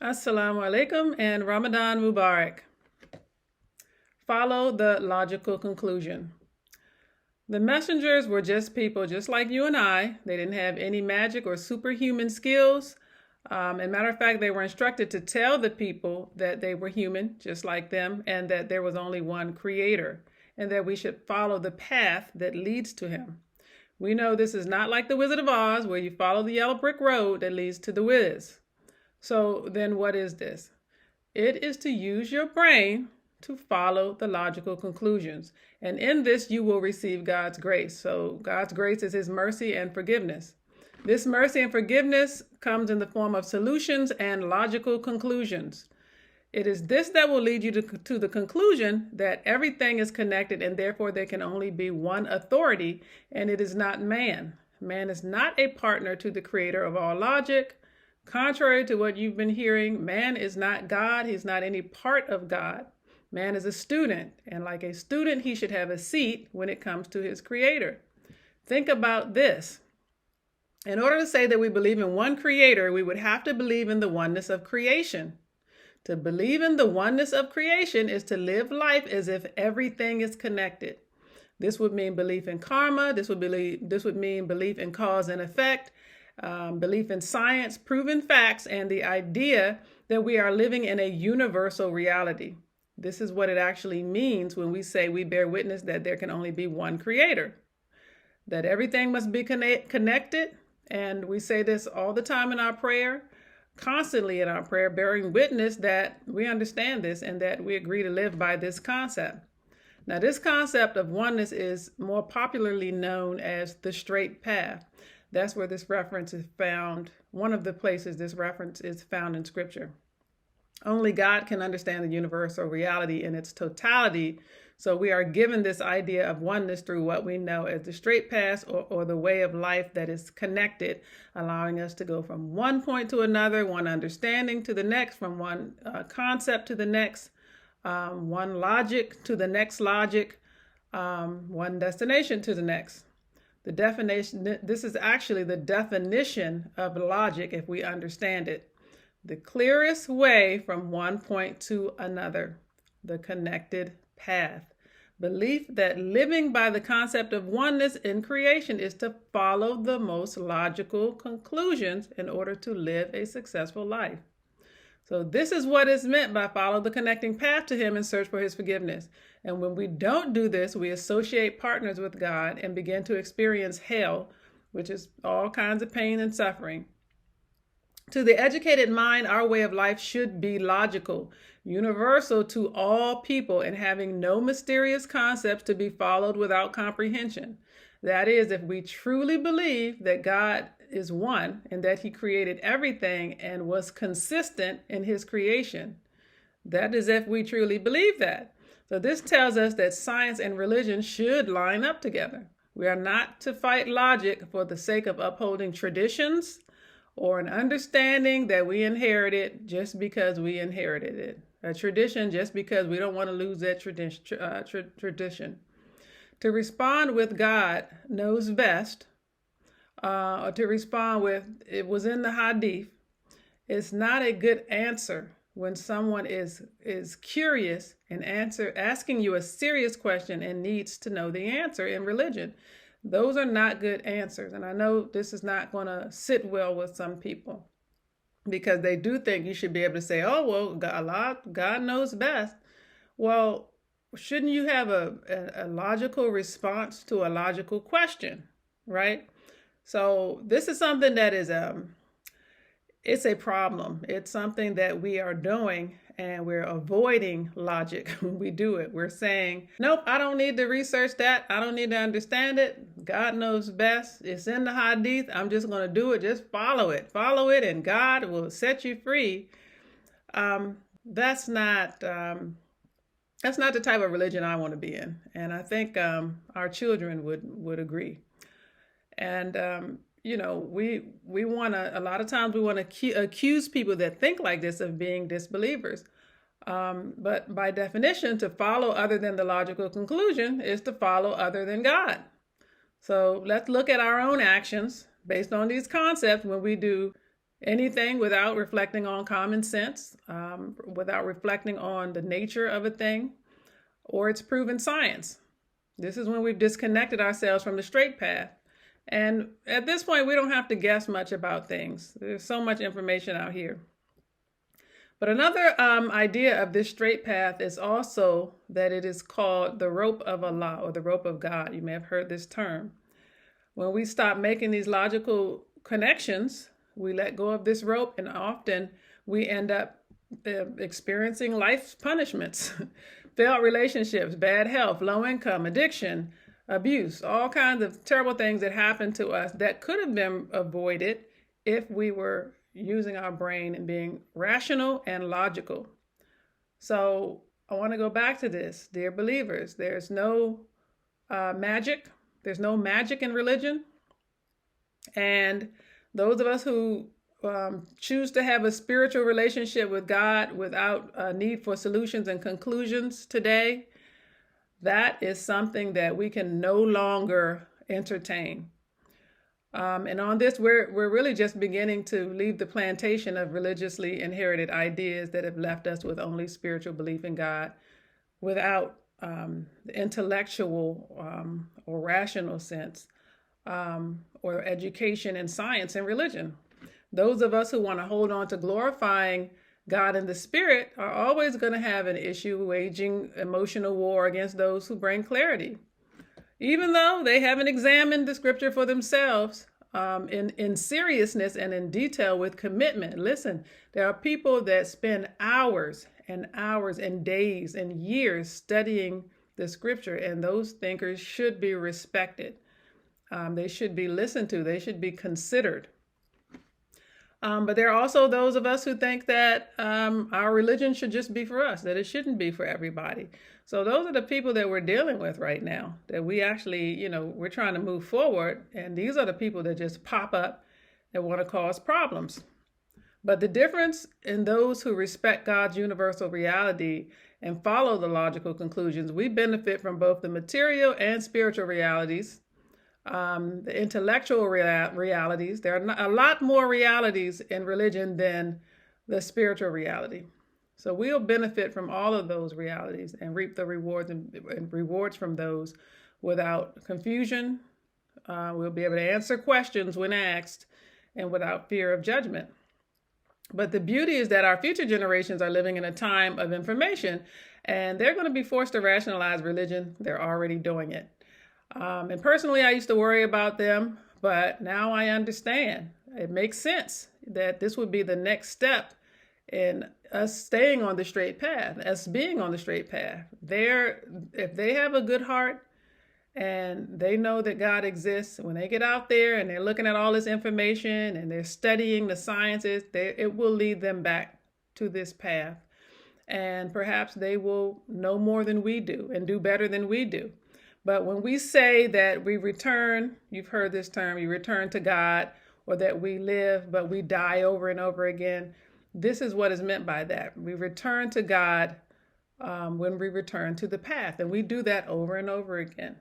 Assalamu alaikum and Ramadan Mubarak. Follow the logical conclusion. The messengers were just people just like you and I. They didn't have any magic or superhuman skills. As a matter of fact, they were instructed to tell the people that they were human, just like them, and that there was only one creator, and that we should follow the path that leads to him. We know this is not like the Wizard of Oz, where you follow the yellow brick road that leads to the Wiz. So then what is this? It is to use your brain to follow the logical conclusions. And in this, you will receive God's grace. So God's grace is his mercy and forgiveness. This mercy and forgiveness comes in the form of solutions and logical conclusions. It is this that will lead you to the conclusion that everything is connected and therefore there can only be one authority, and it is not man. Man is not a partner to the creator of all logic. Contrary to what you've been hearing, man is not God. He's not any part of God. Man is a student, and like a student, he should have a seat when it comes to his creator. Think about this. In order to say that we believe in one creator, we would have to believe in the oneness of creation. To believe in the oneness of creation is to live life as if everything is connected. This would mean belief in karma. This would mean belief in cause and effect. Belief in science, proven facts, and the idea that we are living in a universal reality. This is what it actually means when we say we bear witness that there can only be one creator, that everything must be connected. And we say this all the time in our prayer, constantly in our prayer, bearing witness that we understand this and that we agree to live by this concept. Now, this concept of oneness is more popularly known as the straight path. That's where this reference is found. One of the places this reference is found in Scripture. Only God can understand the universal reality in its totality. So we are given this idea of oneness through what we know as the straight path or the way of life that is connected, allowing us to go from one point to another, one understanding to the next, from one concept to the next, one logic to the next logic, one destination to the next. The definition, this is actually the definition of logic if we understand it. The clearest way from one point to another, the connected path. Belief that living by the concept of oneness in creation is to follow the most logical conclusions in order to live a successful life. So this is what is meant by follow the connecting path to him and search for his forgiveness. And when we don't do this, we associate partners with God and begin to experience hell, which is all kinds of pain and suffering. To the educated mind, our way of life should be logical, universal to all people, and having no mysterious concepts to be followed without comprehension. That is, if we truly believe that God is one and that he created everything and was consistent in his creation. That is if we truly believe that. So this tells us that science and religion should line up together. We are not to fight logic for the sake of upholding traditions or an understanding that we inherited just because we inherited it. A tradition just because we don't want to lose that tradition. To respond with God knows best, or to respond with it was in the hadith, is not a good answer when someone is curious and asking you a serious question and needs to know the answer in religion. Those are not good answers. And I know this is not going to sit well with some people because they do think you should be able to say, oh, well, God knows best. Well, shouldn't you have a logical response to a logical question, right? So this is something that is it's a problem. It's something that we are doing and we're avoiding logic when we do it. We're saying, nope, I don't need to research that. I don't need to understand it. God knows best. It's in the hadith. I'm just going to do it. Just follow it. Follow it and God will set you free. That's not the type of religion I want to be in. And I think our children would agree. And we want to, a lot of times we want to accuse people that think like this of being disbelievers. But by definition, to follow other than the logical conclusion is to follow other than God. So let's look at our own actions based on these concepts when we do anything without reflecting on common sense, without reflecting on the nature of a thing or its proven science. This is when we've disconnected ourselves from the straight path. And at this point, we don't have to guess much about things. There's so much information out here. But another idea of this straight path is also that it is called the rope of Allah, or the rope of God. You may have heard this term. When we stop making these logical connections, we let go of this rope, and often we end up experiencing life's punishments, failed relationships, bad health, low income, addiction, abuse, all kinds of terrible things that happen to us that could have been avoided if we were using our brain and being rational and logical. So I want to go back to this, dear believers. There's no magic. There's no magic in religion. And those of us who choose to have a spiritual relationship with God without a need for solutions and conclusions today, that is something that we can no longer entertain. And on this, we're really just beginning to leave the plantation of religiously inherited ideas that have left us with only spiritual belief in God without the intellectual or rational sense or education in science and religion. Those of us who want to hold on to glorifying God in the spirit are always going to have an issue waging emotional war against those who bring clarity, even though they haven't examined the scripture for themselves in seriousness and in detail with commitment. Listen, there are people that spend hours and hours and days and years studying the scripture, and those thinkers should be respected. They should be listened to. They should be considered. But there are also those of us who think that our religion should just be for us, that it shouldn't be for everybody. So those are the people that we're dealing with right now, that we actually, we're trying to move forward. And these are the people that just pop up and want to cause problems. But the difference in those who respect God's universal reality and follow the logical conclusions, we benefit from both the material and spiritual realities. The intellectual realities. There are a lot more realities in religion than the spiritual reality. So we'll benefit from all of those realities and reap the rewards and rewards from those without confusion. We'll be able to answer questions when asked and without fear of judgment. But the beauty is that our future generations are living in a time of information, and they're going to be forced to rationalize religion. They're already doing it. And personally, I used to worry about them, but now I understand. It makes sense that this would be the next step in us staying on the straight path, us being on the straight path. If they have a good heart and they know that God exists, when they get out there and they're looking at all this information and they're studying the sciences, it will lead them back to this path. And perhaps they will know more than we do and do better than we do. But when we say that we return, you've heard this term, you return to God, or that we live, but we die over and over again, this is what is meant by that. We return to God when we return to the path, and we do that over and over again.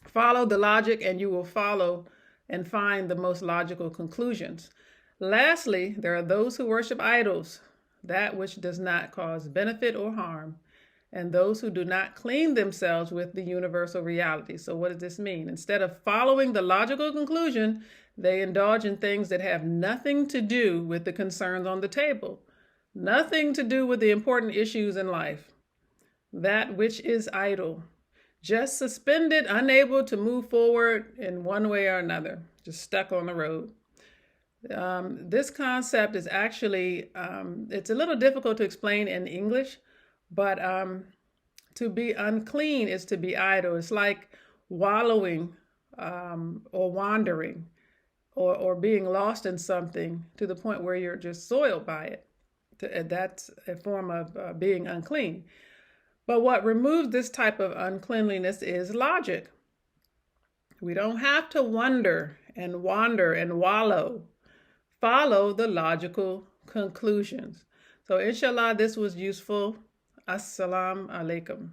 Follow the logic, and you will follow and find the most logical conclusions. Lastly, there are those who worship idols, that which does not cause benefit or harm, and those who do not clean themselves with the universal reality. So what does this mean? Instead of following the logical conclusion, they indulge in things that have nothing to do with the concerns on the table, nothing to do with the important issues in life. That which is idle, just suspended, unable to move forward in one way or another, just stuck on the road. This concept is actually, it's a little difficult to explain in English, but to be unclean is to be idle. It's like wallowing or wandering or being lost in something to the point where you're just soiled by it. That's a form of being unclean. But what removes this type of uncleanliness is logic. We don't have to wonder and wander and wallow. Follow the logical conclusions. So inshallah, this was useful. Assalamu alaikum.